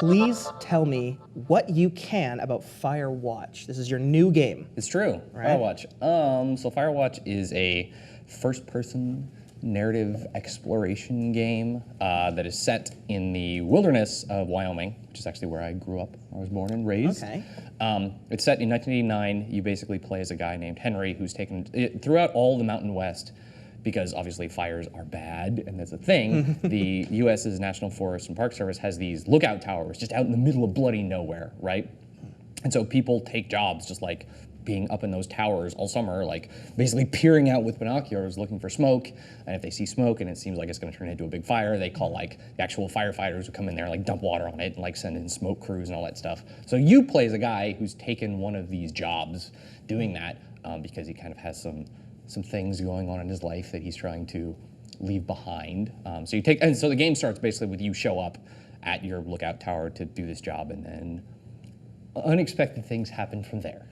please tell me what you can about Firewatch. This is your new game. It's true, right? Firewatch. So Firewatch is a first-person narrative exploration game that is set in the wilderness of Wyoming, which is actually where I grew up. I was born and raised. Okay. It's set in 1989. You basically play as a guy named Henry who's taken throughout all the Mountain West, because obviously fires are bad and that's a thing. The U.S.'s National Forest and Park Service has these lookout towers just out in the middle of bloody nowhere, right? And so people take jobs just like being up in those towers all summer, like basically peering out with binoculars looking for smoke. And if they see smoke and it seems like it's gonna turn into a big fire, they call like the actual firefighters who come in there, like dump water on it and like send in smoke crews and all that stuff. So you play as a guy who's taken one of these jobs doing that because he kind of has some things going on in his life that he's trying to leave behind. So the game starts basically with you show up at your lookout tower to do this job, and then unexpected things happen from there.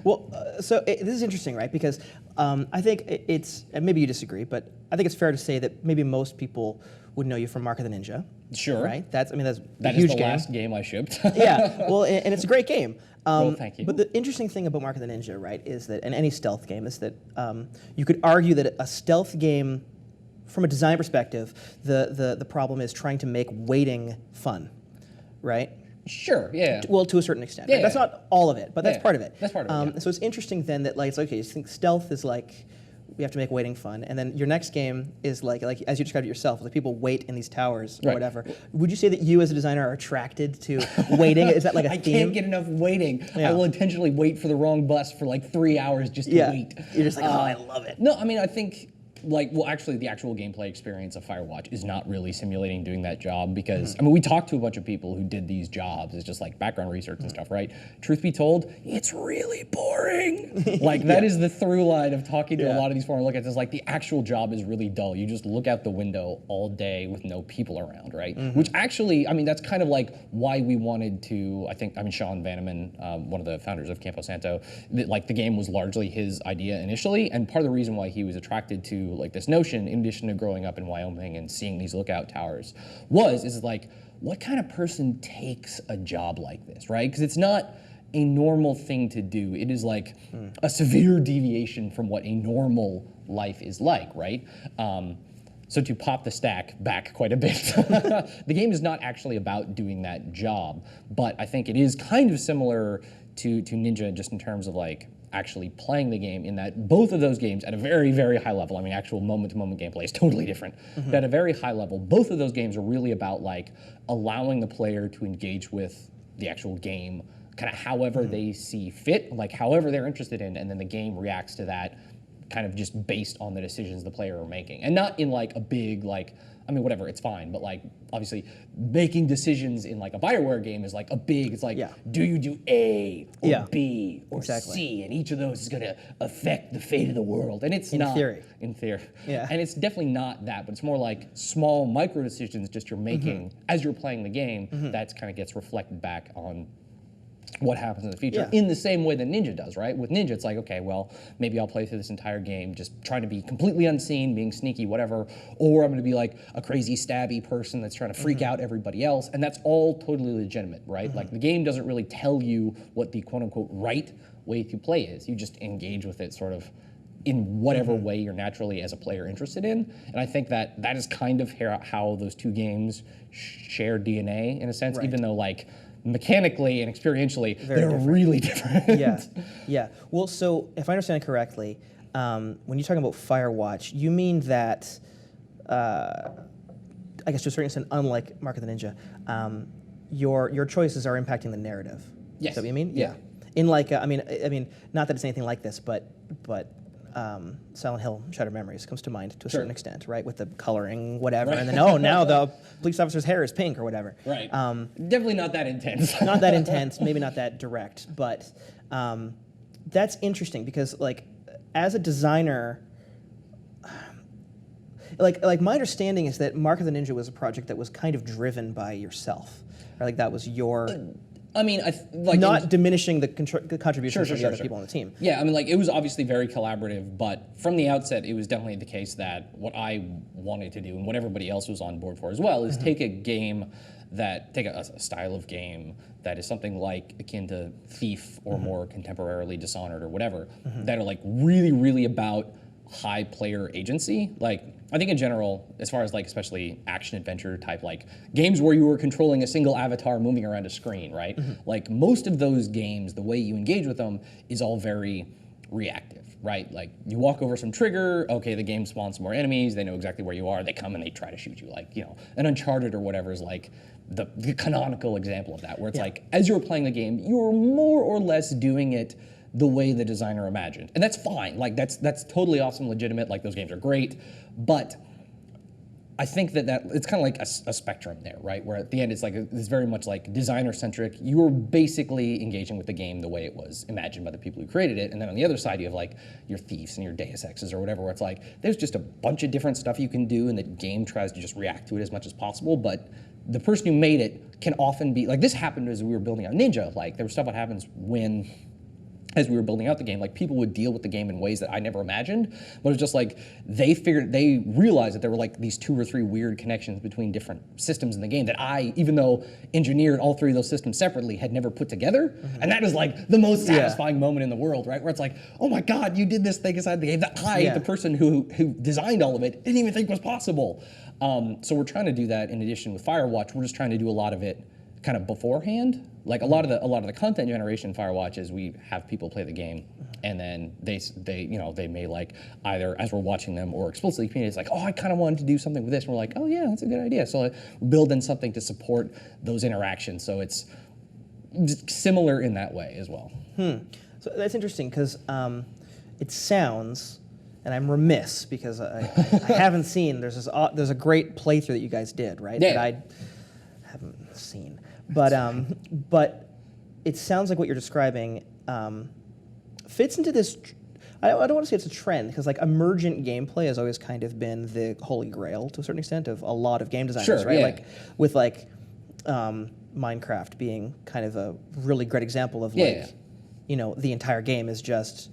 Well, this is interesting, right? Because I think it's, and maybe you disagree, but I think it's fair to say that maybe most people would know you from Mark of the Ninja. Sure. Right? That's a huge game. That is the last game I shipped. Yeah, well, and it's a great game. Well, thank you. But the interesting thing about Mark of the Ninja, right, is that, and any stealth game, is that you could argue that a stealth game, from a design perspective, the problem is trying to make waiting fun, right? Sure, yeah. Well, to a certain extent. Yeah, Right? That's not all of it, but that's part of it. That's part of it, yeah. So it's interesting then that, like, it's okay, you think stealth is like, we have to make waiting fun, and then your next game is like as you described it yourself, like people wait in these towers or whatever. Would you say that you as a designer are attracted to waiting? Is that like a theme? I can't get enough waiting. Yeah. I will intentionally wait for the wrong bus for like 3 hours just to wait. You're just like, oh, I love it. No, I mean, I think, actually, the actual gameplay experience of Firewatch is not really simulating doing that job because, I mean, we talked to a bunch of people who did these jobs. It's just like background research and stuff, right? Truth be told, it's really boring. Like, that is the through line of talking to a lot of these foreign look at this. Like, the actual job is really dull. You just look out the window all day with no people around, right? Which actually, I mean, that's kind of like why we wanted to, Sean Vanneman, one of the founders of Campo Santo, the game was largely his idea initially, and part of the reason why he was attracted to like this notion, in addition to growing up in Wyoming and seeing these lookout towers, is like, what kind of person takes a job like this, right? Because it's not a normal thing to do. It is like a severe deviation from what a normal life is like, right? So to pop the stack back quite a bit, the game is not actually about doing that job, but I think it is kind of similar to Ninja just in terms of like actually playing the game, in that both of those games at a very, very high level, I mean, actual moment-to-moment gameplay is totally different, but at a very high level, both of those games are really about like allowing the player to engage with the actual game kind of however they see fit, like however they're interested in, and then the game reacts to that kind of just based on the decisions the player are making. And not in like a big, like, I mean, whatever, it's fine, but like, obviously, making decisions in like a Bioware game is like a big, it's like, do you do A or B or C? And each of those is gonna affect the fate of the world. And it's not. In theory. Yeah. And it's definitely not that, but it's more like small micro decisions just you're making as you're playing the game, that kind of gets reflected back on what happens in the future, in the same way that Ninja does, right? With Ninja, it's like, okay, well, maybe I'll play through this entire game just trying to be completely unseen, being sneaky, whatever, or I'm gonna be like a crazy stabby person that's trying to freak out everybody else, and that's all totally legitimate, right? Like, the game doesn't really tell you what the quote-unquote right way to play is. You just engage with it sort of in whatever way you're naturally, as a player, interested in. And I think that that is kind of how those two games share DNA, in a sense, even though, like, mechanically and experientially, they're really different. Yeah. Well, so if I understand correctly, when you're talking about Firewatch, you mean that, I guess to a certain extent, unlike Mark of the Ninja, your choices are impacting the narrative. Yes. Is that what you mean? Yeah. In like, I mean, not that it's anything like this, but Silent Hill Shattered Memories comes to mind to a certain extent, right? With the coloring, whatever, and then now the police officer's hair is pink or whatever. Right. Definitely not that intense. Not that intense, maybe not that direct, but that's interesting because, like, as a designer, like my understanding is that Mark of the Ninja was a project that was kind of driven by yourself, or like that was your. I mean, not diminishing the contributions of the other people on the team. Yeah, I mean, like, it was obviously very collaborative, but from the outset, it was definitely the case that what I wanted to do, and what everybody else was on board for as well, is take a game that take a style of game that is something like akin to Thief or more contemporarily Dishonored or whatever, that are like really, really about high player agency. Like, I think in general, as far as like especially action adventure type like games where you were controlling a single avatar moving around a screen, right? Like most of those games, the way you engage with them is all very reactive, right? Like you walk over some trigger, okay, the game spawns some more enemies, they know exactly where you are, they come and they try to shoot you. Like, you know, an Uncharted or whatever is like the canonical example of that, where it's like, as you're playing the game, you're more or less doing it the way the designer imagined. And that's fine, like that's totally awesome, legitimate, like those games are great, but I think that it's kind of like a spectrum there, right? Where at the end it's like it's very much like designer centric. You're basically engaging with the game the way it was imagined by the people who created it, and then on the other side you have like your Thieves and your Deus Exes or whatever, where it's like there's just a bunch of different stuff you can do, and the game tries to just react to it as much as possible. But the person who made it can often be like, this happened as we were building out Ninja. Like there was stuff that happens when, as we were building out the game, like people would deal with the game in ways that I never imagined, but it was just like they realized that there were like these 2 or 3 weird connections between different systems in the game that I, even though engineered all 3 of those systems separately, had never put together. And that is like the most satisfying moment in the world, right? Where it's like, oh my God, you did this thing inside the game that I, the person who designed all of it, didn't even think was possible. So we're trying to do that in addition with Firewatch. We're just trying to do a lot of it kind of beforehand. Like a lot of the content generation in Firewatch is we have people play the game, and then they may like either as we're watching them or explicitly communicate, it's like, oh, I kind of wanted to do something with this, and we're like, oh yeah, that's a good idea. So build in something to support those interactions. So it's similar in that way as well. So that's interesting because it sounds, and I'm remiss because I haven't seen. There's a great playthrough that you guys did, right? Yeah. That I haven't seen. But it sounds like what you're describing fits into this. I don't want to say it's a trend because like emergent gameplay has always kind of been the holy grail to a certain extent of a lot of game designers, right? Yeah. Like with like Minecraft being kind of a really great example of like you know the entire game is just.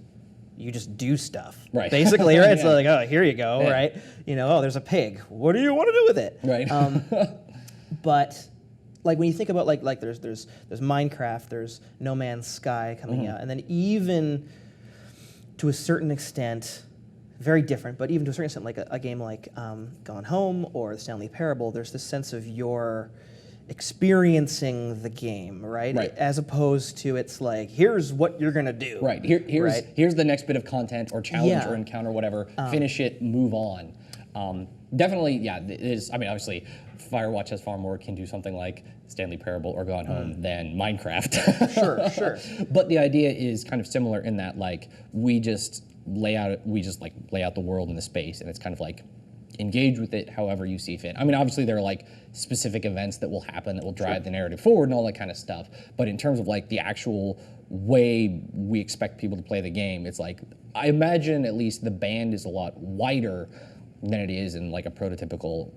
You just do stuff, right? Basically, right? It's like, oh, here you go, right? You know, oh, there's a pig. What do you want to do with it, right? But like when you think about like there's Minecraft, there's No Man's Sky coming out, and then even to a certain extent, very different, but even to a certain extent, like a game like Gone Home or the Stanley Parable, there's this sense of your experiencing the game, right? As opposed to it's like, here's what you're gonna do. Right. Here's the next bit of content or challenge or encounter, whatever. Finish it, move on. Definitely, yeah. It is. I mean, obviously, Firewatch has far more can do something like Stanley Parable or Gone Home than Minecraft. Sure. But the idea is kind of similar in that like we just lay out the world and the space, and it's kind of like engage with it however you see fit. I mean, obviously there are like specific events that will happen that will drive the narrative forward and all that kind of stuff. But in terms of like the actual way we expect people to play the game, it's like, I imagine at least the band is a lot wider than it is in like a prototypical,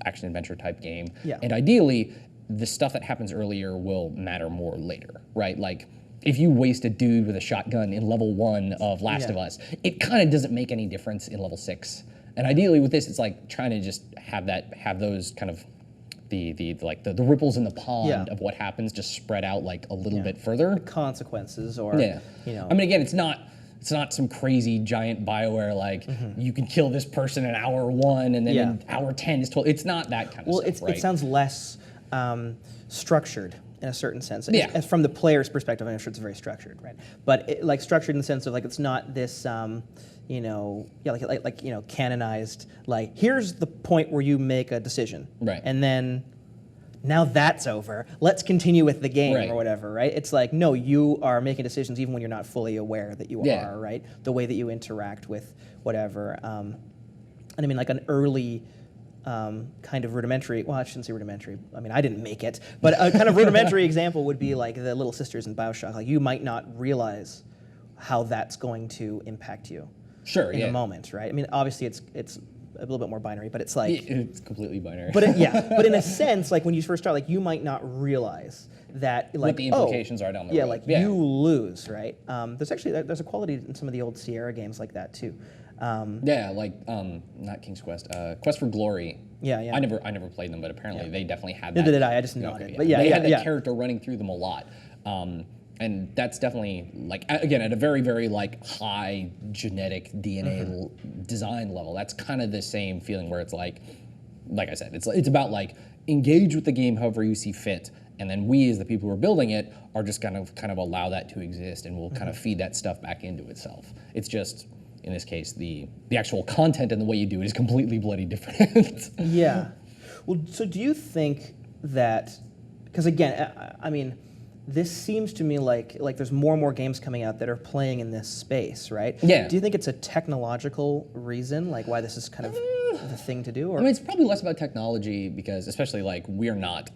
action adventure type game. Yeah. And ideally, the stuff that happens earlier will matter more later, right? Like, if you waste a dude with a shotgun in level 1 of Last of Us, it kind of doesn't make any difference in level 6. And ideally with this, it's like trying to just have those kind of the ripples in the pond of what happens just spread out like a little bit further. Consequences or you know. I mean, again, it's not some crazy giant BioWare like you can kill this person in hour 1 and then in hour 10 is told. It's not that kind of stuff, right? It sounds less structured in a certain sense. Yeah. From the player's perspective, I'm sure it's very structured, right? But like structured in the sense of like it's not this canonized, like, here's the point where you make a decision. Right. And then, now that's over, let's continue with the game or whatever, right? It's like, no, you are making decisions even when you're not fully aware that you are, right? The way that you interact with whatever. And I mean, like an early kind of rudimentary, well, I shouldn't say rudimentary, I mean, I didn't make it, but a kind of rudimentary example would be like the little sisters in BioShock. Like, you might not realize how that's going to impact you. Sure, in the moment, right? I mean, obviously it's a little bit more binary, but it's like it's completely binary. But but in a sense, like when you first start, like you might not realize that, like, what the implications are down the road. You lose, right? There's a quality in some of the old Sierra games like that too. Not King's Quest, Quest for Glory. Yeah, yeah. I never played them, but apparently they definitely had that. Neither did I just nodded. But yeah, they yeah, had that yeah. character running through them a lot. And that's definitely like, again, at a very, very like high genetic DNA design level, that's kind of the same feeling where it's like I said, it's about like engage with the game however you see fit, and then we as the people who are building it are just kind of allow that to exist, and we'll kind of feed that stuff back into itself. It's just, in this case, the actual content and the way you do it is completely bloody different. Yeah. Well, so do you think that, because again, I mean, this seems to me like there's more and more games coming out that are playing in this space, right? Yeah. Do you think it's a technological reason, like why this is kind of the thing to do? Or? I mean, it's probably less about technology because, especially like, we're not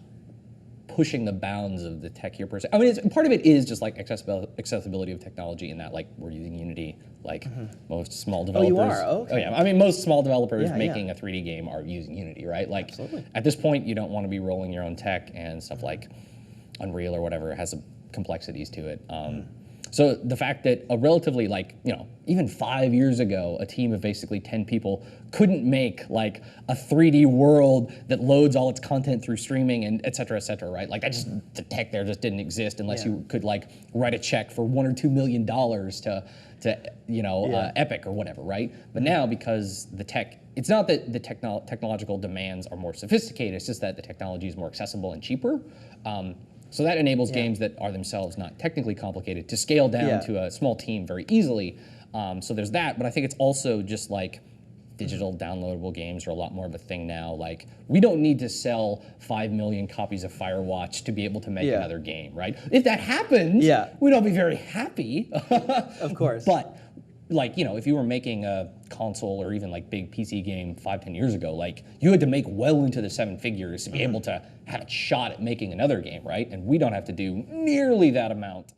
pushing the bounds of the tech here per se. I mean, part of it is just like accessibility of technology in that like we're using Unity, like most small developers. you are? Oh, okay. Oh yeah, I mean most small developers Yeah, making a 3D game are using Unity, right? Like Absolutely. at this point, you don't want to be rolling your own tech, and stuff like Unreal or whatever has some complexities to it. So the fact that a relatively like, even 5 years ago, a team of basically 10 people couldn't make like a 3D world that loads all its content through streaming and et cetera, right? Like the tech there just didn't exist unless you could like write a check for $1 or $2 million to Epic or whatever, right? But now, because the tech, it's not that the technological demands are more sophisticated, it's just that the technology is more accessible and cheaper. So that enables games that are themselves not technically complicated to scale down to a small team very easily. So there's that, but I think it's also just like digital downloadable games are a lot more of a thing now. Like, we don't need to sell 5 million copies of Firewatch to be able to make another game, right? If that happened, we'd all be very happy. Of course. But like, if you were making a console or even like big PC game 5-10 years ago, like you had to make well into the 7 figures to be able to have a shot at making another game, right? And we don't have to do nearly that amount